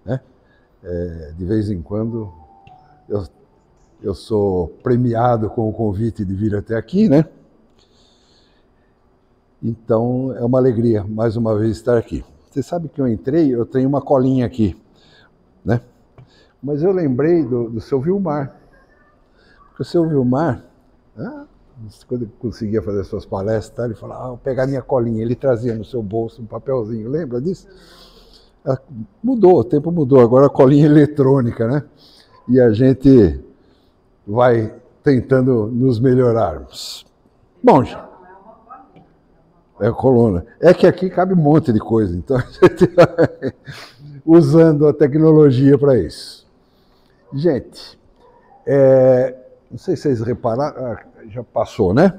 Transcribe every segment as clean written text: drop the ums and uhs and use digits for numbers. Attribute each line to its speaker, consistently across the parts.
Speaker 1: né? De vez em quando eu sou premiado com o convite de vir até aqui, né? Então é uma alegria mais uma vez estar aqui. Você sabe que eu entrei, eu tenho uma colinha aqui, né? Mas eu lembrei do seu Vilmar. Porque o seu Vilmar, quando ele conseguia fazer suas palestras, ele falava, vou pegar minha colinha. Ele trazia no seu bolso um papelzinho, lembra disso? Mudou, o tempo mudou, agora a colinha eletrônica, né? E a gente vai tentando nos melhorarmos. Bom, é a coluna. É que aqui cabe um monte de coisa, então a gente vai usando a tecnologia para isso. Gente, não sei se vocês repararam, já passou, né?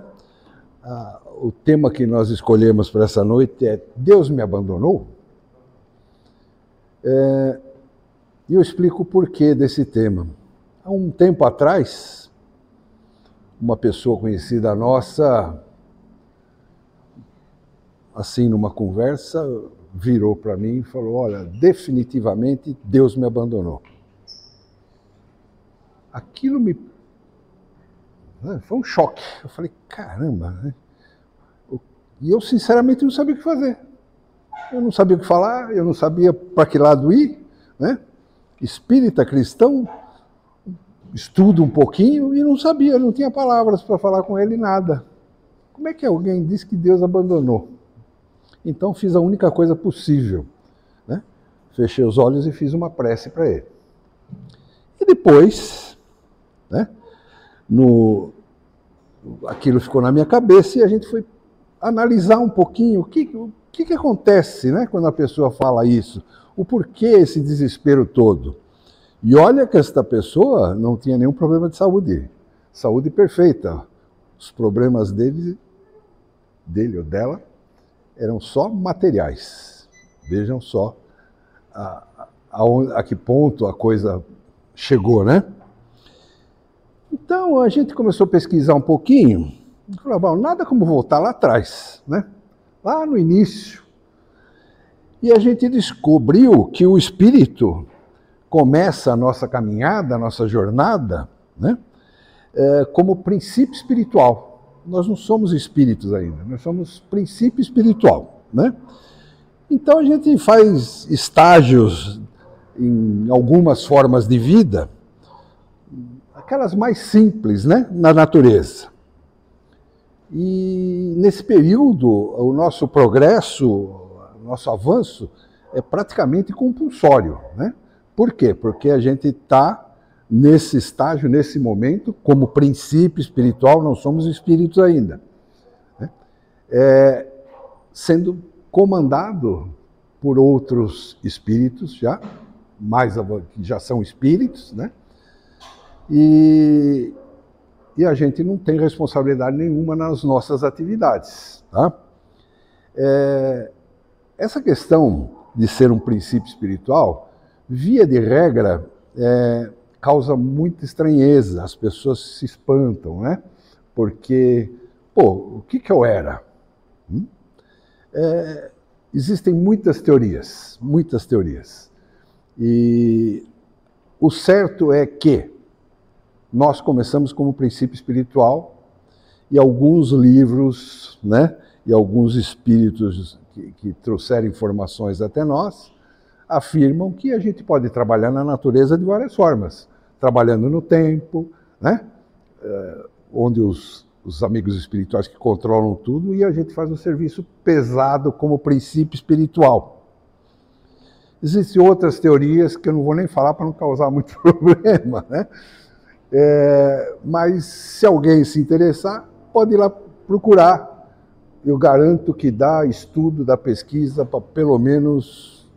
Speaker 1: O tema que nós escolhemos para essa noite é Deus me abandonou? E eu explico o porquê desse tema. Há um tempo atrás, uma pessoa conhecida nossa, assim, numa conversa, virou para mim e falou, olha, definitivamente Deus me abandonou. Aquilo foi um choque. Eu falei, caramba, né? E eu, sinceramente, não sabia o que fazer. Eu não sabia o que falar, eu não sabia para que lado ir, né? Espírita, cristão, estudo um pouquinho e não sabia, não tinha palavras para falar com ele, nada. Como é que alguém diz que Deus abandonou? Então fiz a única coisa possível, né? Fechei os olhos e fiz uma prece para ele. E depois, né, aquilo ficou na minha cabeça e a gente foi analisar um pouquinho o que acontece, né, quando a pessoa fala isso, o porquê esse desespero todo. E olha que esta pessoa não tinha nenhum problema de saúde perfeita. Os problemas dele ou dela, eram só materiais. Vejam só a que ponto a coisa chegou, né? Então a gente começou a pesquisar um pouquinho, e falou, bom, nada como voltar lá atrás, né? Lá no início. E a gente descobriu que o espírito começa a nossa caminhada, a nossa jornada, né? Como princípio espiritual. Nós não somos espíritos ainda, nós somos princípio espiritual, né? Então a gente faz estágios em algumas formas de vida, aquelas mais simples, né, na natureza. E nesse período, o nosso progresso, o nosso avanço é praticamente compulsório, né? Por quê? Porque a gente está nesse estágio, nesse momento, como princípio espiritual, não somos espíritos ainda, né? Sendo comandado por outros espíritos que já são espíritos, né? E a gente não tem responsabilidade nenhuma nas nossas atividades, tá? Essa questão de ser um princípio espiritual, via de regra, causa muita estranheza, as pessoas se espantam, né? Porque, o que eu era? Existem muitas teorias, e o certo é que nós começamos como princípio espiritual e alguns livros, né, e alguns espíritos que trouxeram informações até nós, afirmam que a gente pode trabalhar na natureza de várias formas, trabalhando no tempo, né, onde os amigos espirituais que controlam tudo, e a gente faz um serviço pesado como princípio espiritual. Existem outras teorias que eu não vou nem falar para não causar muito problema, né? Mas se alguém se interessar, pode ir lá procurar. Eu garanto que dá estudo, dá pesquisa para pelo menos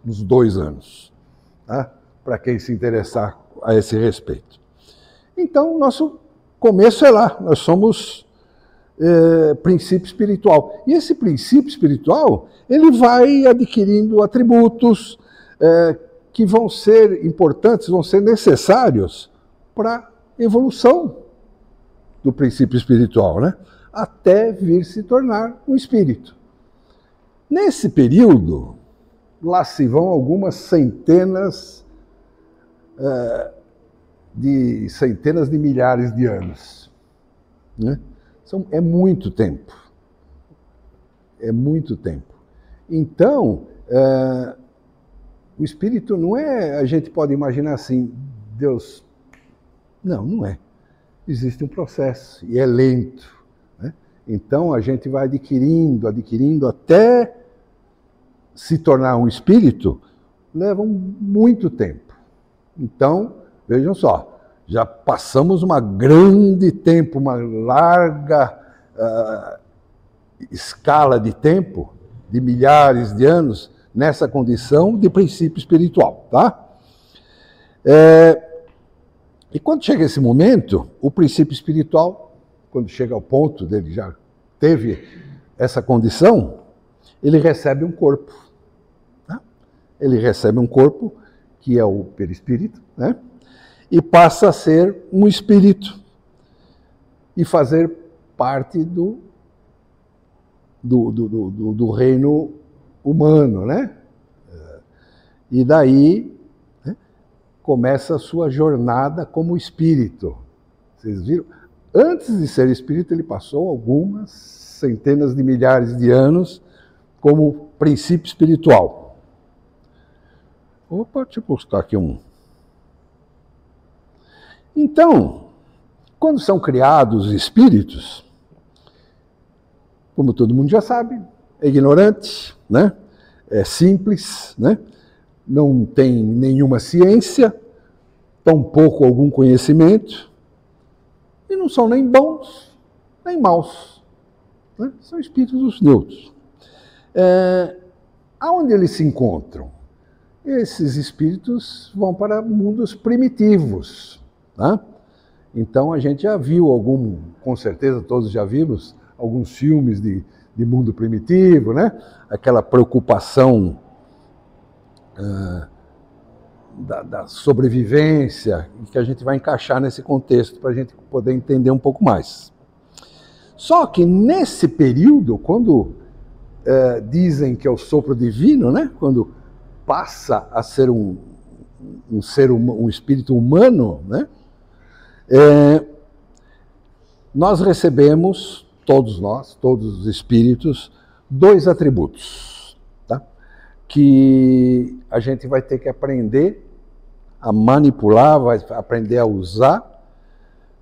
Speaker 1: uns 2 anos, tá? Para quem se interessar a esse respeito. Então, nosso começo é lá, nós somos princípio espiritual. E esse princípio espiritual, ele vai adquirindo atributos que vão ser importantes, vão ser necessários para a evolução do princípio espiritual, né? Até vir se tornar um espírito. Nesse período, lá se vão algumas centenas de milhares de anos. Né? É muito tempo. É muito tempo. Então, o espírito não é, a gente pode imaginar assim, Deus... Não, não é. Existe um processo e é lento. Né? Então, a gente vai adquirindo até se tornar um espírito, leva muito tempo. Então, vejam só, já passamos uma grande tempo, uma larga escala de tempo, de milhares de anos, nessa condição de princípio espiritual, tá? E quando chega esse momento, o princípio espiritual, quando chega ao ponto dele já teve essa condição, ele recebe um corpo. Tá? Ele recebe um corpo, que é o perispírito, né? E passa a ser um espírito e fazer parte do reino humano, né? E daí começa a sua jornada como espírito. Vocês viram? Antes de ser espírito, ele passou algumas centenas de milhares de anos como princípio espiritual. Opa, deixa eu postar aqui um. Então, quando são criados espíritos, como todo mundo já sabe, é ignorante, né? É simples, né? Não tem nenhuma ciência, tampouco algum conhecimento, e não são nem bons, nem maus. Né? São espíritos neutros. Aonde eles se encontram? Esses espíritos vão para mundos primitivos. Tá? Então a gente já viu com certeza todos já vimos, alguns filmes de mundo primitivo, né? Aquela preocupação da sobrevivência, que a gente vai encaixar nesse contexto para a gente poder entender um pouco mais. Só que nesse período, quando dizem que é o sopro divino, né? Quando passa a ser um espírito humano, né? Nós recebemos, todos os espíritos, 2 atributos, tá? Que a gente vai ter que aprender a manipular, vai aprender a usar,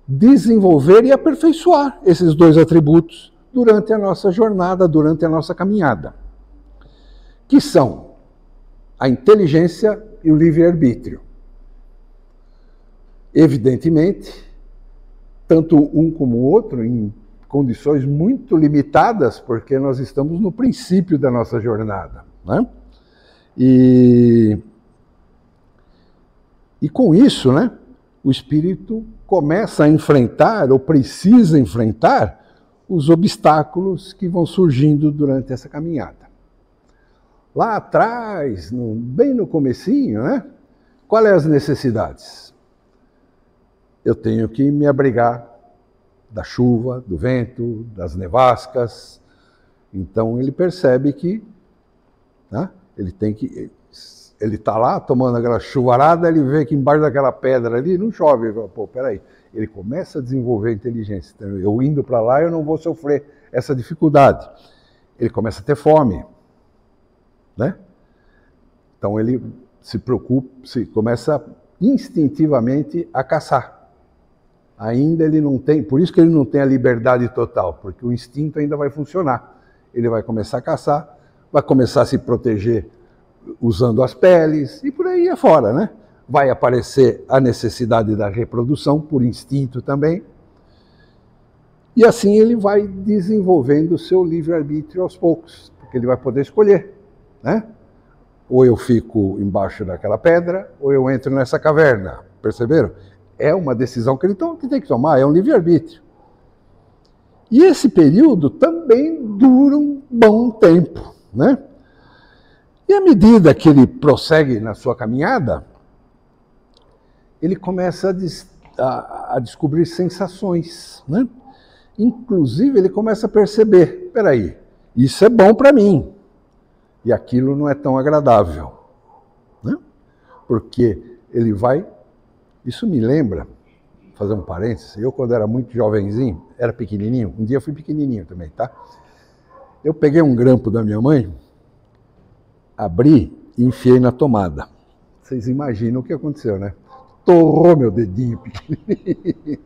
Speaker 1: desenvolver e aperfeiçoar esses 2 atributos durante a nossa jornada, durante a nossa caminhada, que são a inteligência e o livre-arbítrio. Evidentemente, tanto um como o outro, em condições muito limitadas, porque nós estamos no princípio da nossa jornada. Né? E com isso, né, o espírito começa a enfrentar, ou precisa enfrentar, os obstáculos que vão surgindo durante essa caminhada. Lá atrás, bem no comecinho, né, quais são as necessidades? Eu tenho que me abrigar da chuva, do vento, das nevascas. Então ele percebe que, né, ele está lá tomando aquela chuvarada, ele vê que embaixo daquela pedra ali não chove. Ele fala, pô, peraí. Ele começa a desenvolver a inteligência. Então, eu indo para lá, eu não vou sofrer essa dificuldade. Ele começa a ter fome, né? Então ele se preocupa, começa instintivamente a caçar. Ainda ele não tem, por isso que ele não tem a liberdade total, porque o instinto ainda vai funcionar. Ele vai começar a caçar, vai começar a se proteger usando as peles e por aí afora, né? Vai aparecer a necessidade da reprodução, por instinto também. E assim ele vai desenvolvendo o seu livre-arbítrio aos poucos, porque ele vai poder escolher, né? Ou eu fico embaixo daquela pedra, ou eu entro nessa caverna. Perceberam? É uma decisão que ele tem que tomar, é um livre-arbítrio. E esse período também dura um bom tempo, né? E à medida que ele prossegue na sua caminhada, ele começa a descobrir sensações, né? Inclusive, ele começa a perceber, peraí, isso é bom para mim, E aquilo não é tão agradável, né? Porque ele vai... Isso me lembra, fazer um parênteses, eu quando era muito jovenzinho, era pequenininho, um dia eu fui pequenininho também, tá? Eu peguei um grampo da minha mãe, abri e enfiei na tomada. Vocês imaginam o que aconteceu, né? Torrou meu dedinho pequenininho.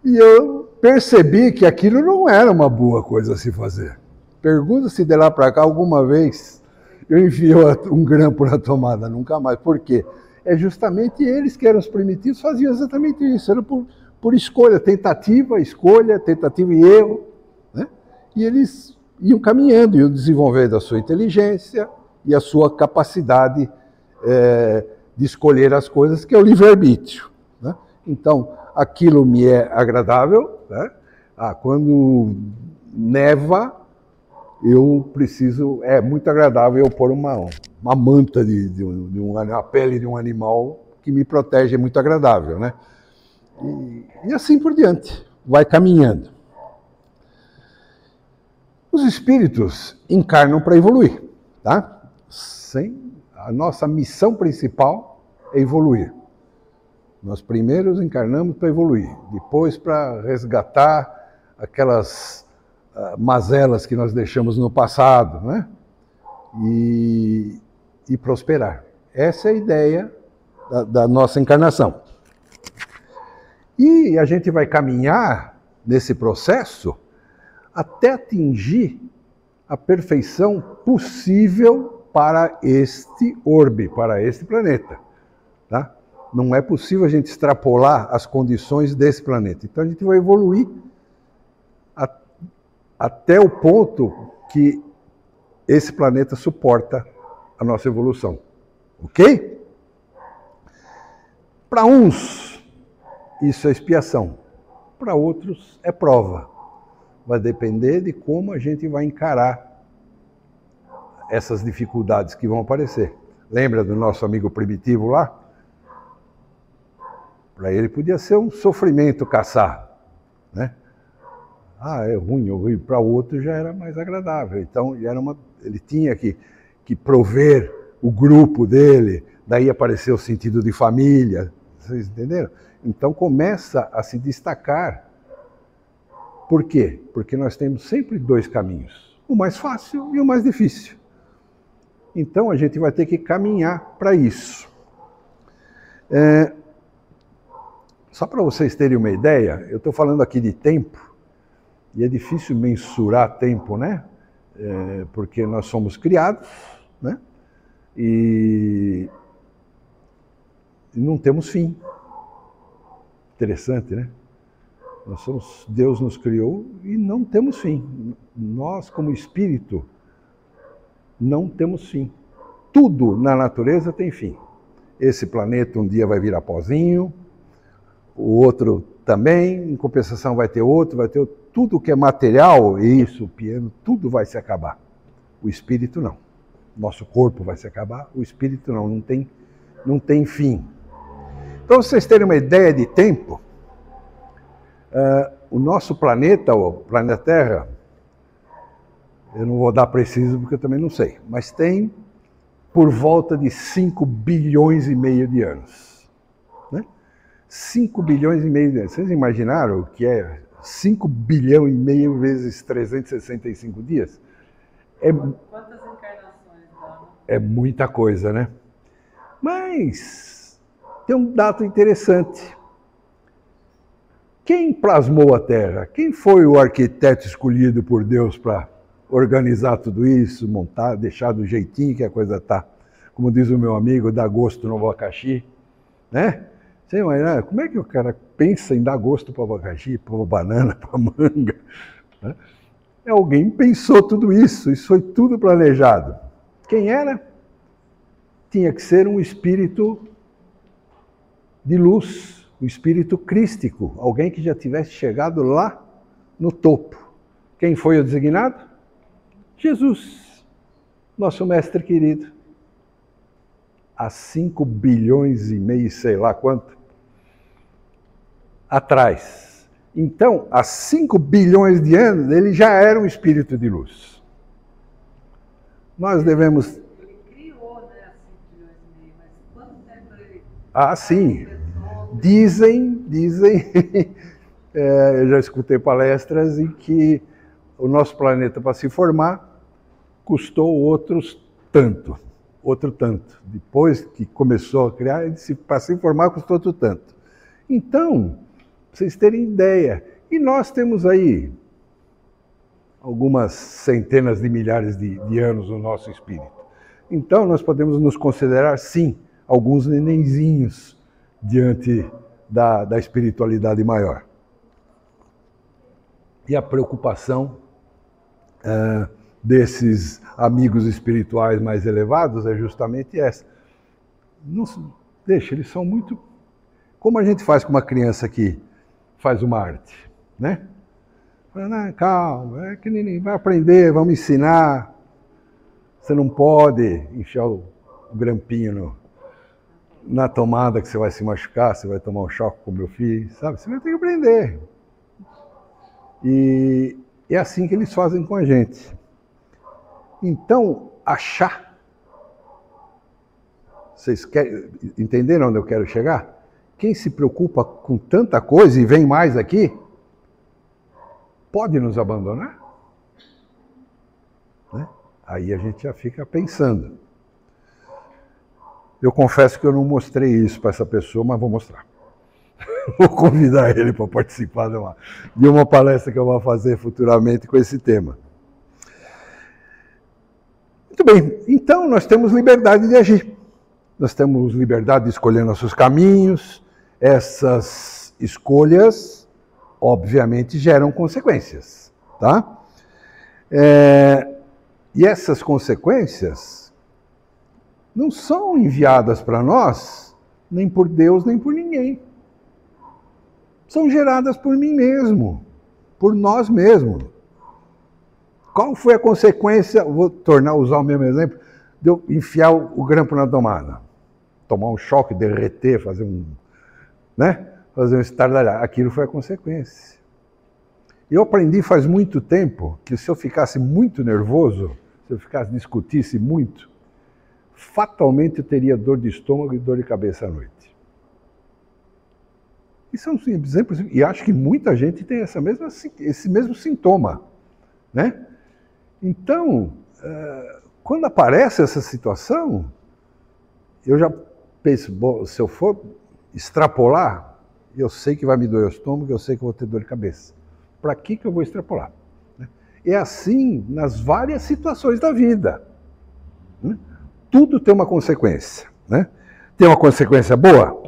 Speaker 1: E eu percebi que aquilo não era uma boa coisa a se fazer. Pergunta se de lá para cá alguma vez eu enfiei um grampo na tomada, nunca mais. Por quê? É justamente eles que eram os primitivos, faziam exatamente isso. Era por escolha, tentativa e erro. Né? E eles iam caminhando, iam desenvolvendo a sua inteligência e a sua capacidade de escolher as coisas, que é o livre-arbítrio. Né? Então, aquilo me é agradável. Né? Quando neva, eu preciso, é muito agradável eu pôr uma manta a pele de um animal que me protege, é muito agradável, né? E assim por diante, vai caminhando. Os espíritos encarnam para evoluir, tá? A nossa missão principal é evoluir. Nós primeiros encarnamos para evoluir, depois para resgatar aquelas mazelas que nós deixamos no passado, né? E prosperar. Essa é a ideia da nossa encarnação. E a gente vai caminhar nesse processo até atingir a perfeição possível para este orbe, para este planeta. Tá? Não é possível a gente extrapolar as condições desse planeta. Então a gente vai evoluir até o ponto que esse planeta suporta a nossa evolução. Ok? Para uns, isso é expiação. Para outros, é prova. Vai depender de como a gente vai encarar essas dificuldades que vão aparecer. Lembra do nosso amigo primitivo lá? Para ele podia ser um sofrimento caçar, né? É ruim. Para o outro já era mais agradável. Então, ele tinha que prover o grupo dele, daí apareceu o sentido de família. Vocês entenderam? Então, começa a se destacar. Por quê? Porque nós temos sempre dois caminhos. O mais fácil e o mais difícil. Então, a gente vai ter que caminhar para isso. Só para vocês terem uma ideia, eu estou falando aqui de tempo, e é difícil mensurar tempo, né? Porque nós somos criados, né? E não temos fim. Interessante, né? Deus nos criou e não temos fim. Nós, como espírito, não temos fim. Tudo na natureza tem fim. Esse planeta um dia vai virar pozinho, o outro também, em compensação vai ter outro. Tudo que é material, isso, o piano, tudo vai se acabar. O espírito não. Nosso corpo vai se acabar, o espírito não tem fim. Para vocês terem uma ideia de tempo, o nosso planeta, o planeta Terra, eu não vou dar preciso porque eu também não sei, mas tem por volta de 5 bilhões e meio de anos. Né? 5 bilhões e meio de anos. Vocês imaginaram o que é 5 bilhão e meio vezes 365 dias?
Speaker 2: Quantas encarnações dá?
Speaker 1: É muita coisa, né? Mas tem um dado interessante. Quem plasmou a Terra? Quem foi o arquiteto escolhido por Deus para organizar tudo isso, montar, deixar do jeitinho que a coisa está? Como diz o meu amigo, dá gosto no abacaxi, né? Você imagina, como é que o cara pensa em dar gosto para o abacaxi, para a banana, para a manga? Né? Alguém pensou tudo isso foi tudo planejado. Quem era? Tinha que ser um espírito de luz, um espírito crístico, alguém que já tivesse chegado lá no topo. Quem foi o designado? Jesus, nosso mestre querido. Há 5 bilhões e meio, sei lá quanto, atrás. Então, há 5 bilhões de anos, ele já era um espírito de luz. Nós devemos...
Speaker 2: Ele criou, né, há 5 milhões e meio, mas quanto tempo ele...
Speaker 1: Ah, sim. Dizem, eu já escutei palestras em que o nosso planeta, para se formar, custou outro tanto. Depois que começou a criar, para se formar, custou outro tanto. Então, para vocês terem ideia, e nós temos aí algumas centenas de milhares de anos no nosso espírito. Então, nós podemos nos considerar, sim, alguns nenenzinhos diante da espiritualidade maior. E a preocupação desses amigos espirituais mais elevados é justamente essa. Não, deixa, eles são muito... Como a gente faz com uma criança que faz uma arte, né? Calma, é que nem vai aprender, vamos ensinar. Você não pode enfiar o grampinho na tomada que você vai se machucar, você vai tomar um choque como eu fiz, sabe? Você vai ter que aprender. E é assim que eles fazem com a gente. Então, achar... Vocês entenderam onde eu quero chegar? Quem se preocupa com tanta coisa e vem mais aqui, pode nos abandonar? Né? Aí a gente já fica pensando. Eu confesso que eu não mostrei isso para essa pessoa, mas vou mostrar. Vou convidar ele para participar de uma palestra que eu vou fazer futuramente com esse tema. Muito bem, então nós temos liberdade de agir. Nós temos liberdade de escolher nossos caminhos. Essas escolhas, obviamente, geram consequências, tá? E essas consequências não são enviadas para nós, nem por Deus, nem por ninguém. São geradas por mim mesmo, por nós mesmos. Qual foi a consequência, vou usar o mesmo exemplo, de eu enfiar o grampo na tomada? Tomar um choque, derreter, fazer um estardalhar. Aquilo foi a consequência. Eu aprendi faz muito tempo que se eu ficasse muito nervoso, se eu discutisse muito, fatalmente eu teria dor de estômago e dor de cabeça à noite. Isso é um exemplo, e acho que muita gente tem esse mesmo sintoma, né? Então, quando aparece essa situação, eu já penso, bom, se eu for extrapolar, eu sei que vai me doer o estômago, eu sei que eu vou ter dor de cabeça. Para que eu vou extrapolar? É assim nas várias situações da vida. Tudo tem uma consequência. Né? Tem uma consequência boa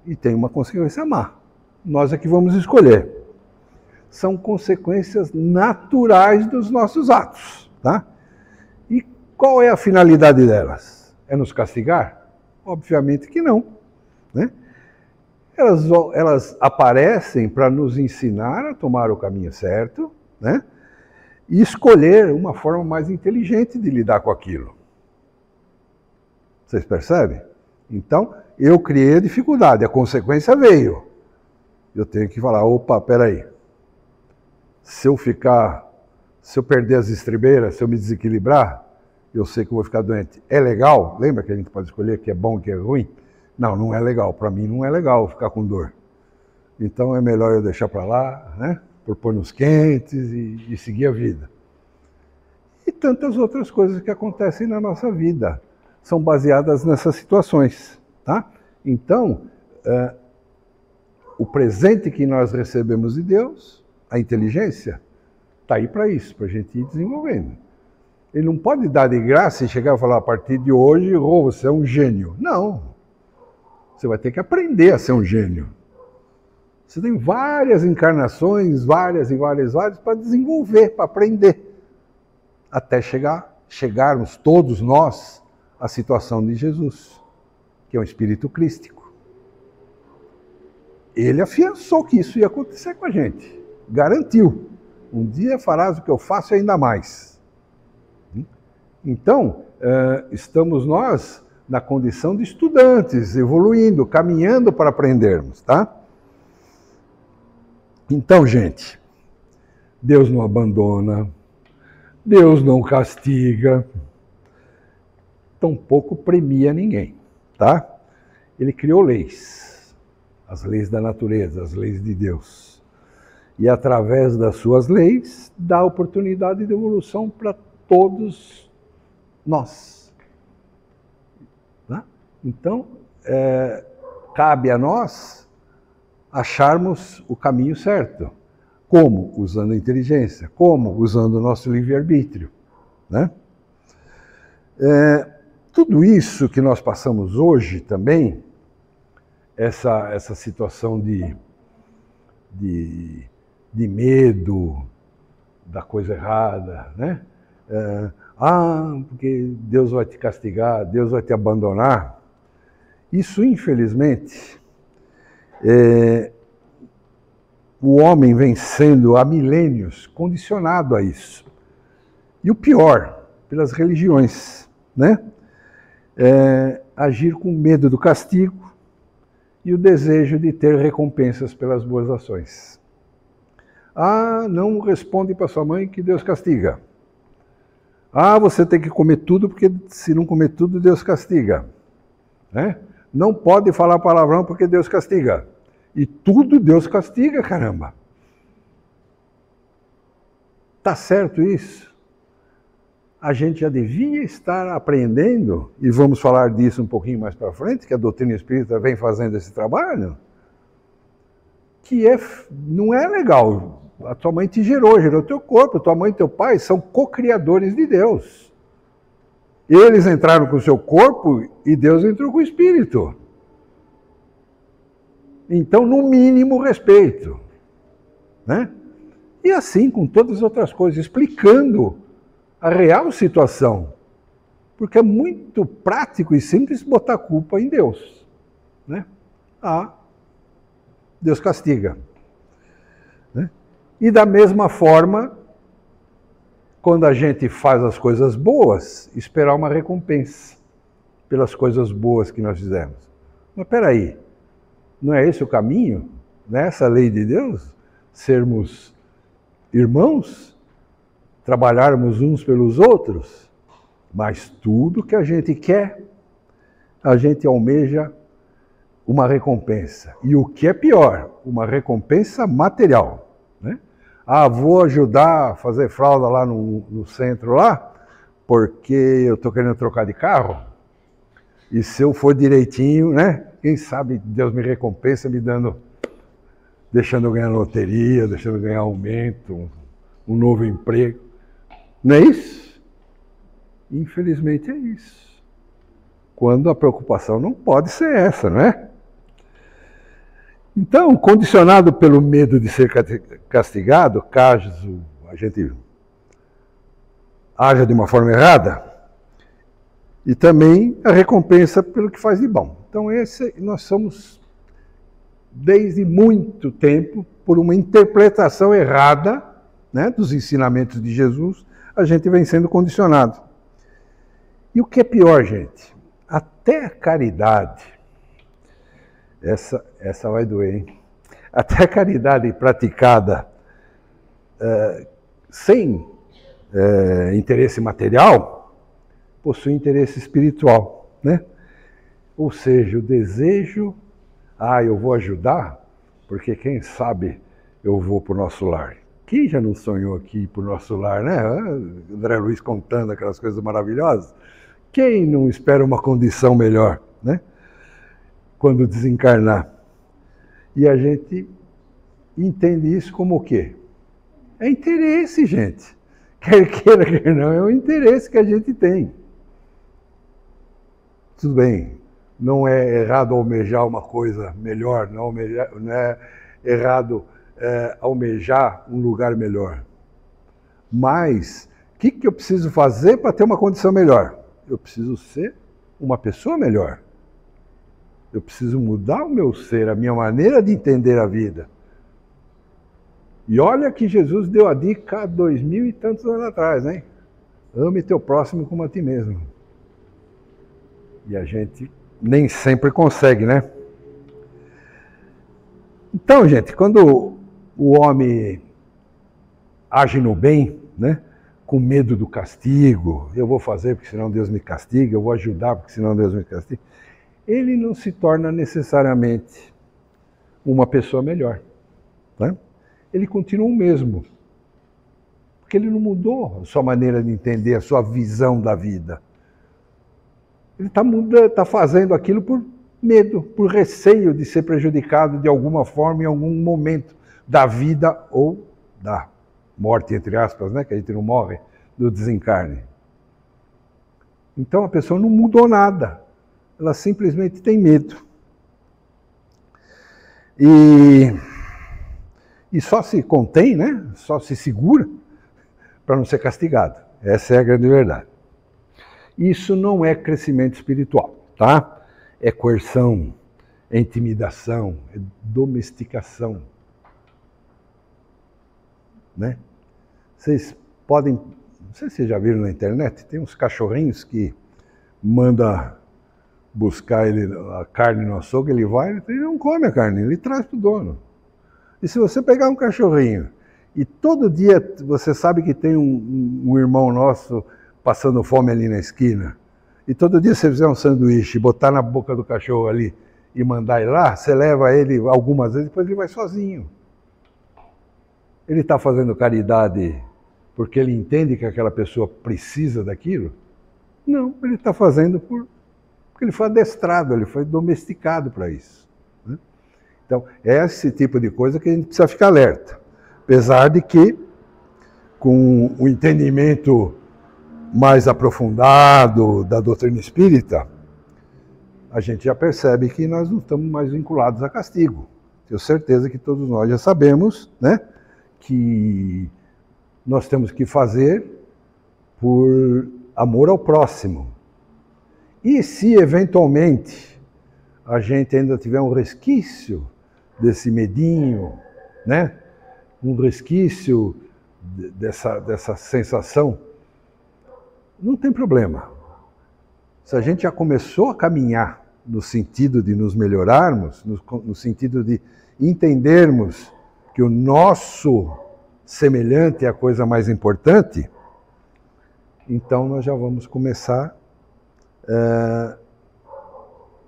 Speaker 1: e tem uma consequência má. Nós é que vamos escolher. São consequências naturais dos nossos atos. Tá? E qual é a finalidade delas? É nos castigar? Obviamente que não. Né? Elas aparecem para nos ensinar a tomar o caminho certo, né? E escolher uma forma mais inteligente de lidar com aquilo. Vocês percebem? Então, eu criei a dificuldade, a consequência veio. Eu tenho que falar, opa, peraí. Se eu perder as estribeiras, se eu me desequilibrar, eu sei que eu vou ficar doente. É legal? Lembra que a gente pode escolher que é bom e que é ruim? Não, não é legal. Para mim não é legal ficar com dor. Então é melhor eu deixar para lá, né? Por panos quentes e seguir a vida. E tantas outras coisas que acontecem na nossa vida são baseadas nessas situações, tá? Então, o presente que nós recebemos de Deus, a inteligência, está aí para isso, para a gente ir desenvolvendo. Ele não pode dar de graça e chegar e falar, a partir de hoje, você é um gênio. Não. Você vai ter que aprender a ser um gênio. Você tem várias encarnações, várias para desenvolver, para aprender. Até chegarmos todos nós à situação de Jesus, que é um espírito crístico. Ele afiançou que isso ia acontecer com a gente. Garantiu. Um dia farás o que eu faço e ainda mais. Então, estamos nós na condição de estudantes, evoluindo, caminhando para aprendermos, tá? Então, gente, Deus não abandona, Deus não castiga, tampouco premia ninguém, tá? Ele criou leis, as leis da natureza, as leis de Deus. E através das suas leis, dá oportunidade de evolução para todos nós. Tá? Então, cabe a nós acharmos o caminho certo. Como? Usando a inteligência. Como? Usando o nosso livre-arbítrio. Né? Tudo isso que nós passamos hoje também, essa situação de medo da coisa errada, né? Porque Deus vai te castigar, Deus vai te abandonar. Isso, infelizmente, o homem vem sendo há milênios condicionado a isso. E o pior, pelas religiões, né? Agir com medo do castigo e o desejo de ter recompensas pelas boas ações. Não responde para sua mãe que Deus castiga. Você tem que comer tudo, porque se não comer tudo, Deus castiga. Né? Não pode falar palavrão, porque Deus castiga. E tudo Deus castiga, caramba. Tá certo isso? A gente já devia estar aprendendo, e vamos falar disso um pouquinho mais para frente, que a doutrina espírita vem fazendo esse trabalho, que não é legal. A tua mãe te gerou o teu corpo, tua mãe e teu pai são co-criadores de Deus. Eles entraram com o seu corpo e Deus entrou com o espírito. Então, no mínimo, respeito. Né? E assim com todas as outras coisas, explicando a real situação. Porque é muito prático e simples botar a culpa em Deus. Né? Deus castiga. Né? E da mesma forma, quando a gente faz as coisas boas, esperar uma recompensa pelas coisas boas que nós fizemos. Mas peraí, não é esse o caminho? Não é essa a lei de Deus? Sermos irmãos? Trabalharmos uns pelos outros? Mas tudo que a gente quer, a gente almeja uma recompensa. E o que é pior, uma recompensa material. Né? Vou ajudar a fazer fralda lá no centro lá, porque eu estou querendo trocar de carro. E se eu for direitinho, né? Quem sabe Deus me recompensa deixando eu ganhar loteria, deixando eu ganhar aumento, um novo emprego. Não é isso? Infelizmente é isso. Quando a preocupação não pode ser essa, não é? Então, condicionado pelo medo de ser castigado, caso a gente haja de uma forma errada, e também a recompensa pelo que faz de bom. Então, nós somos, desde muito tempo, por uma interpretação errada, né, dos ensinamentos de Jesus, a gente vem sendo condicionado. E o que é pior, gente? Até a caridade, essa vai doer, hein? Até a caridade praticada sem interesse material, possui interesse espiritual, né? Ou seja, o desejo, eu vou ajudar, porque quem sabe eu vou para o nosso lar. Quem já não sonhou aqui para o nosso lar, né? André Luiz contando aquelas coisas maravilhosas. Quem não espera uma condição melhor, né? Quando desencarnar. E a gente entende isso como o quê? É interesse, gente. Quer queira, quer não, é o interesse que a gente tem. Tudo bem, não é errado almejar uma coisa melhor, não é errado almejar um lugar melhor. Mas, o que eu preciso fazer para ter uma condição melhor? Eu preciso ser uma pessoa melhor. Eu preciso mudar o meu ser, a minha maneira de entender a vida. E olha que Jesus deu a dica há 2000 e tantos anos atrás, hein? Ame teu próximo como a ti mesmo. E a gente nem sempre consegue, né? Então, gente, quando o homem age no bem, né? com medo do castigo, eu vou fazer porque senão Deus me castiga, eu vou ajudar porque senão Deus me castiga, ele não se torna necessariamente uma pessoa melhor. Né? Ele continua o mesmo, porque ele não mudou a sua maneira de entender, a sua visão da vida. Ele está fazendo aquilo por medo, por receio de ser prejudicado de alguma forma em algum momento da vida ou da morte, entre aspas, né? Que a gente não morre, do desencarne. Então a pessoa não mudou nada, ela simplesmente tem medo. E só se contém, né? Só se segura para não ser castigado. Essa é a grande verdade. Isso não é crescimento espiritual, tá? É coerção, é intimidação, é domesticação. Né? Vocês podem, não sei se vocês já viram na internet, tem uns cachorrinhos que manda buscar a carne no açougue, ele vai, ele não come a carne, ele traz para o dono. E se você pegar um cachorrinho e todo dia você sabe que tem um irmão nosso passando fome ali na esquina, e todo dia você fizer um sanduíche, botar na boca do cachorro ali e mandar ele lá, você leva ele algumas vezes, depois ele vai sozinho. Ele está fazendo caridade porque ele entende que aquela pessoa precisa daquilo? Não, ele está fazendo porque ele foi adestrado, ele foi domesticado para isso. Né? Então, é esse tipo de coisa que a gente precisa ficar alerta. Apesar de que, com o entendimento mais aprofundado da doutrina espírita, a gente já percebe que nós não estamos mais vinculados a castigo. Tenho certeza que todos nós já sabemos, né, que nós temos que fazer por amor ao próximo. E se eventualmente a gente ainda tiver um resquício desse medinho, né, um resquício dessa sensação, não tem problema. Se a gente já começou a caminhar no sentido de nos melhorarmos, no sentido de entendermos que o nosso semelhante é a coisa mais importante, então nós já vamos começar,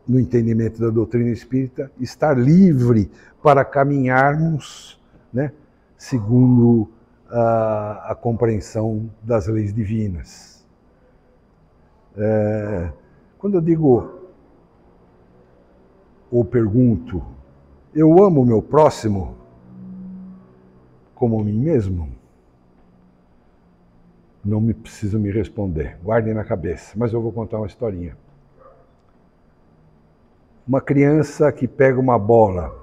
Speaker 1: no entendimento da doutrina espírita, estar livre para caminharmos, né, segundo a compreensão das leis divinas. Quando eu digo ou pergunto, eu amo o meu próximo como a mim mesmo? Não me preciso me responder, guardem na cabeça, mas eu vou contar uma historinha. Uma criança que pega uma bola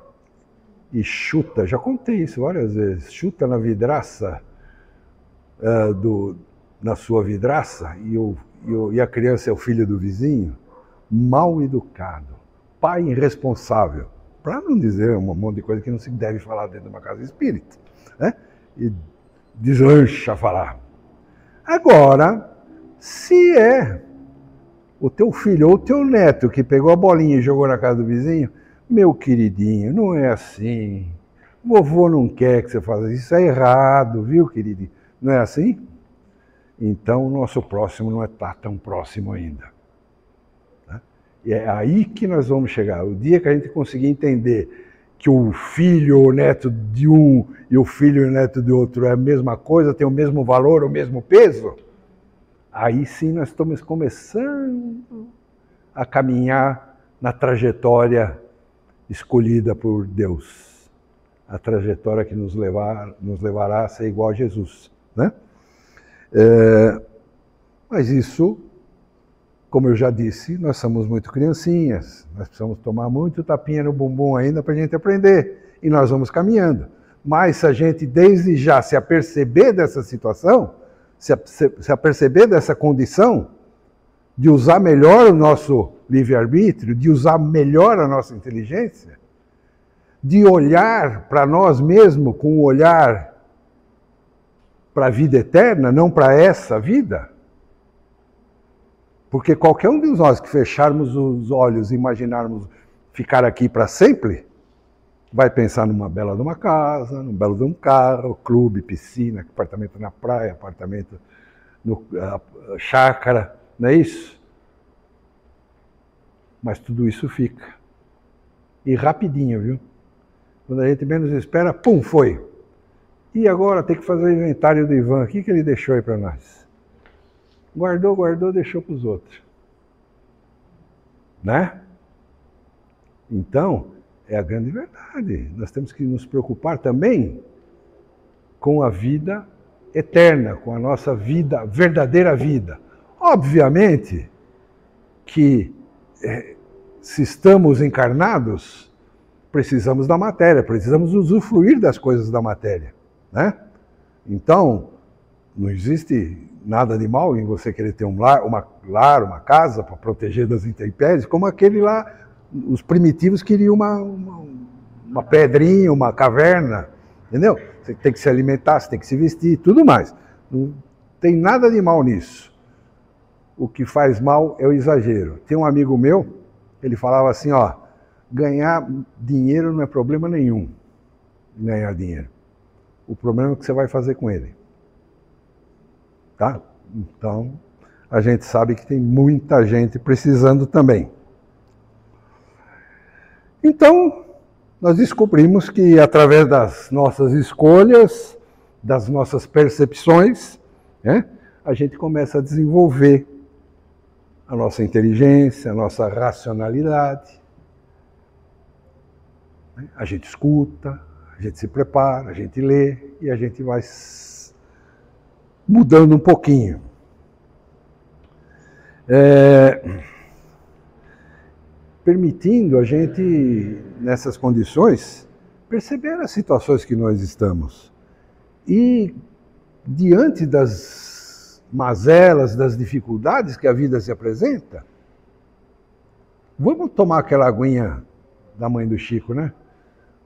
Speaker 1: e chuta, já contei isso várias vezes, chuta na vidraça, na sua vidraça, e a criança é o filho do vizinho, mal educado, pai irresponsável, para não dizer um monte de coisa que não se deve falar dentro de uma casa espírita, né? E deslancha a falar. Agora, se é o teu filho ou o teu neto que pegou a bolinha e jogou na casa do vizinho, meu queridinho, não é assim. Vovô não quer que você faça isso, é errado, viu, queridinho? Não é assim? Então o nosso próximo não está tão próximo ainda. E é aí que nós vamos chegar. O dia que a gente conseguir entender que o filho ou neto de um e o filho e o neto de outro é a mesma coisa, tem o mesmo valor, o mesmo peso, aí sim nós estamos começando a caminhar na trajetória escolhida por Deus. A trajetória que nos levará a ser igual a Jesus. Né? Mas isso, como eu já disse, nós somos muito criancinhas, nós precisamos tomar muito tapinha no bumbum ainda para a gente aprender, e nós vamos caminhando. Mas se a gente desde já se aperceber dessa situação, se aperceber dessa condição, de usar melhor o nosso livre-arbítrio, de usar melhor a nossa inteligência, de olhar para nós mesmos com um olhar para a vida eterna, não para essa vida. Porque qualquer um de nós que fecharmos os olhos e imaginarmos ficar aqui para sempre, vai pensar numa bela de uma casa, num belo de um carro, clube, piscina, apartamento na praia, apartamento chácara, não é isso? Mas tudo isso fica. E rapidinho, viu? Quando a gente menos espera, pum, foi. E agora tem que fazer o inventário do Ivan. O que ele deixou aí para nós? Guardou, deixou para os outros. Né? Então, é a grande verdade. Nós temos que nos preocupar também com a vida eterna, com a nossa vida, verdadeira vida. Obviamente que se estamos encarnados, precisamos da matéria, precisamos usufruir das coisas da matéria, né? Então, não existe nada de mal em você querer ter um lar, uma casa para proteger das intempéries, como aquele lá, os primitivos queriam uma pedrinha, uma caverna, entendeu? Você tem que se alimentar, você tem que se vestir, tudo mais. Não tem nada de mal nisso. O que faz mal é o exagero. Tem um amigo meu, ele falava assim, ó, ganhar dinheiro não é problema nenhum, ganhar dinheiro. O problema é o que você vai fazer com ele. Tá? Então, a gente sabe que tem muita gente precisando também. Então, nós descobrimos que através das nossas escolhas, das nossas percepções, né, a gente começa a desenvolver a nossa inteligência, a nossa racionalidade. A gente escuta, a gente se prepara, a gente lê e a gente vai mudando um pouquinho. Permitindo a gente, nessas condições, perceber as situações que nós estamos. E, diante das mazelas, das dificuldades que a vida se apresenta, vamos tomar aquela aguinha da mãe do Chico, né?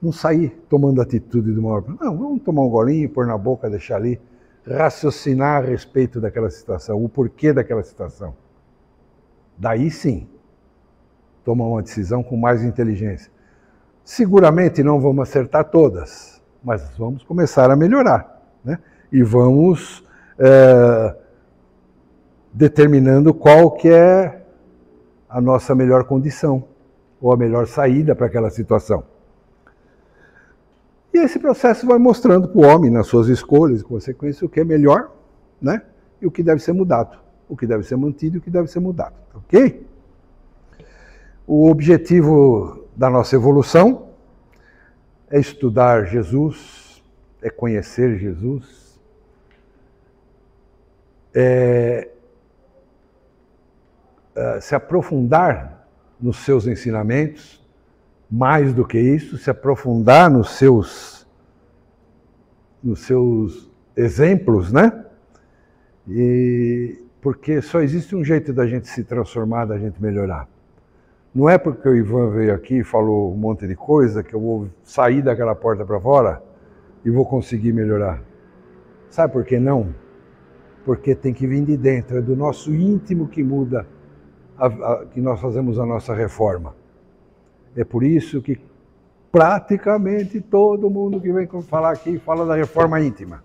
Speaker 1: Não sair tomando atitude de uma hora. Não, vamos tomar um golinho, pôr na boca, deixar ali, raciocinar a respeito daquela situação, o porquê daquela situação. Daí sim, tomar uma decisão com mais inteligência. Seguramente não vamos acertar todas, mas vamos começar a melhorar, né? E vamos determinando qual que é a nossa melhor condição, ou a melhor saída para aquela situação. E esse processo vai mostrando para o homem, nas suas escolhas, em consequência, o que é melhor, né? E o que deve ser mudado, o que deve ser mantido e o que deve ser mudado, ok? O objetivo da nossa evolução é estudar Jesus, é conhecer Jesus, se aprofundar nos seus ensinamentos, mais do que isso, se aprofundar nos seus exemplos, né? Porque só existe um jeito da gente se transformar, da gente melhorar. Não é porque o Ivan veio aqui e falou um monte de coisa que eu vou sair daquela porta para fora e vou conseguir melhorar. Sabe por que não? Porque tem que vir de dentro, é do nosso íntimo que muda, que nós fazemos a nossa reforma. É por isso que praticamente todo mundo que vem falar aqui fala da reforma íntima.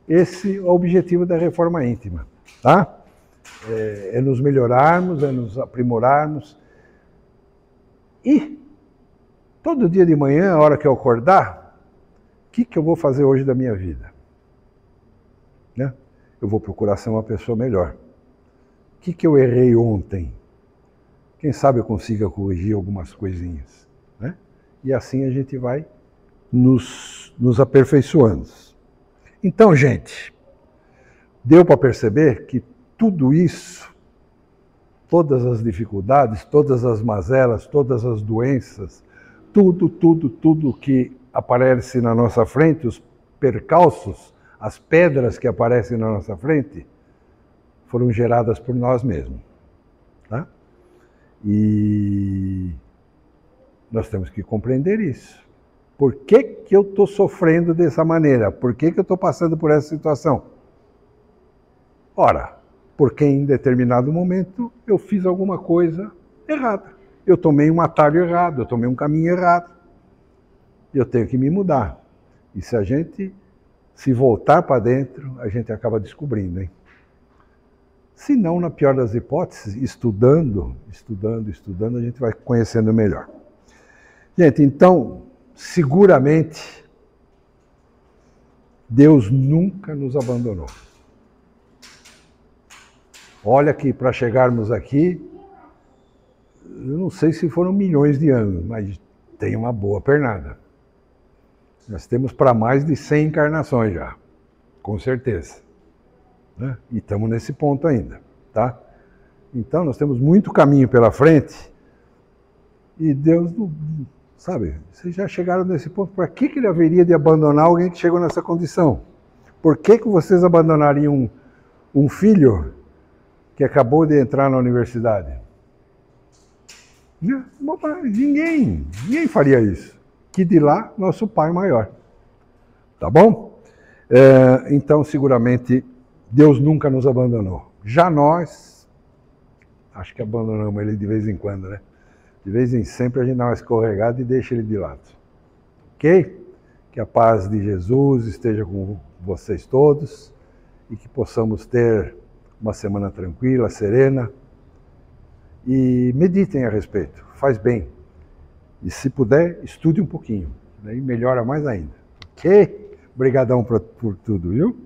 Speaker 1: Esse é o objetivo da reforma íntima, tá? É nos melhorarmos, é nos aprimorarmos. E todo dia de manhã, a hora que eu acordar, o que eu vou fazer hoje da minha vida? Né? Eu vou procurar ser uma pessoa melhor. O que eu errei ontem? Quem sabe eu consiga corrigir algumas coisinhas, né? E assim a gente vai nos aperfeiçoando. Então, gente, deu para perceber que tudo isso, todas as dificuldades, todas as mazelas, todas as doenças, tudo que aparece na nossa frente, os percalços, as pedras que aparecem na nossa frente, foram geradas por nós mesmos, tá? E nós temos que compreender isso. Por que eu estou sofrendo dessa maneira? Por que eu estou passando por essa situação? Ora, porque em determinado momento eu fiz alguma coisa errada. Eu tomei um atalho errado, eu tomei um caminho errado. Eu tenho que me mudar. E se a gente se voltar para dentro, a gente acaba descobrindo, hein? Se não, na pior das hipóteses, estudando, a gente vai conhecendo melhor. Gente, então, seguramente, Deus nunca nos abandonou. Olha que para chegarmos aqui, eu não sei se foram milhões de anos, mas tem uma boa pernada. Nós temos para mais de 100 encarnações já, com certeza. Né? E estamos nesse ponto ainda, tá? Então nós temos muito caminho pela frente e Deus não, sabe, vocês já chegaram nesse ponto, para que ele haveria de abandonar alguém que chegou nessa condição? Por que vocês abandonariam um filho que acabou de entrar na universidade? Ninguém faria isso. Que de lá, nosso Pai maior. Tá bom? Então, seguramente, Deus nunca nos abandonou. Já nós, acho que abandonamos ele de vez em quando, né? De vez em sempre a gente dá uma escorregada e deixa ele de lado. Ok? Que a paz de Jesus esteja com vocês todos e que possamos ter uma semana tranquila, serena. E meditem a respeito, faz bem. E se puder, estude um pouquinho, daí melhora mais ainda. Ok? Obrigadão por tudo, viu?